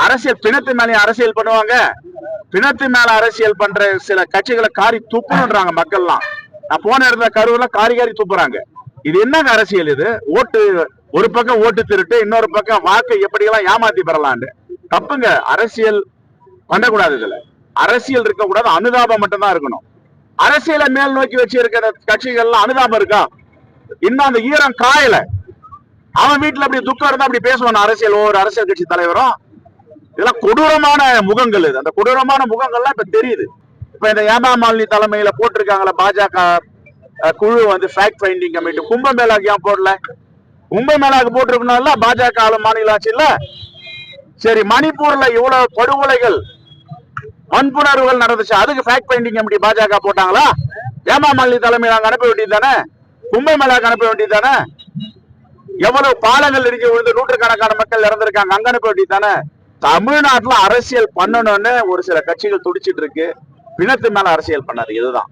அரசியல் பிணத்து மேலே அரசியல் பண்ணுவாங்க. பிணத்து மேல அரசியல் பண்ற சில கட்சிகளை காரி துப்புன்றாங்க மக்கள்லாம். நான் போன இடத்துல கரூர்ல காரி காரி துப்புறாங்க. இது என்னங்க அரசியல்? இது ஓட்டு ஒரு பக்கம் ஓட்டு திருட்டு, இன்னொரு பக்கம் வாக்கு எப்படியெல்லாம் ஏமாத்தி பெறலான்னு. தப்புங்க. அரசியல் பண்ணக்கூடாது. இதுல அரசியல் இருக்க கூடாது, அனுதாபம் மட்டும்தான் இருக்கணும். அரசியலை மேல் நோக்கி வச்சு இருக்கிற கட்சிகள்லாம் அனுதாபம் இருக்கா? இன்னும் அந்த ஈரம் காயல. அவன் வீட்டுல அப்படி துக்கம் இருந்தா அப்படி பேசுவான் அரசியல், ஒவ்வொரு அரசியல் கட்சி தலைவரும். இதெல்லாம் கொடூரமான முகங்கள். இது அந்த கொடூரமான முகங்கள்லாம் இப்ப தெரியுது. இப்ப இந்த ஏமா மாலினி தலைமையில போட்டிருக்காங்களா பாஜக குழு வந்து ஃபேக்ட் ஃபைண்டிங் கமிட்டி. கும்பமேளாக்கு ஏன் போடல? கும்பமேளாக்கு போட்டிருக்கணும்ல பாஜக மாநில ஆட்சியில். சரி, மணிப்பூர்ல இவ்வளவு படுகொலைகள் வன்புணர்வுகள் நடந்துச்சு, அதுக்கு ஃபேக்ட் ஃபைண்டிங் கமிட்டி பாஜக போட்டாங்களா? ஏமா மாலினி தலைமையில் அங்க அனுப்ப வேண்டியது தானே? கும்பமேளாக்கு அனுப்ப வேண்டியது தானே? எவ்வளவு பாலங்கள் இடிஞ்சு விழுந்து நூற்றுக்கணக்கான மக்கள் இறந்திருக்காங்க, அங்க அனுப்ப வேண்டியது தானே? தமிழ்நாட்டுல அரசியல் பண்ணணும்னு ஒரு சில கட்சிகள் துடிச்சிட்டு இருக்கு. பிணத்து மேல அரசியல் பண்ணாது. இதுதான்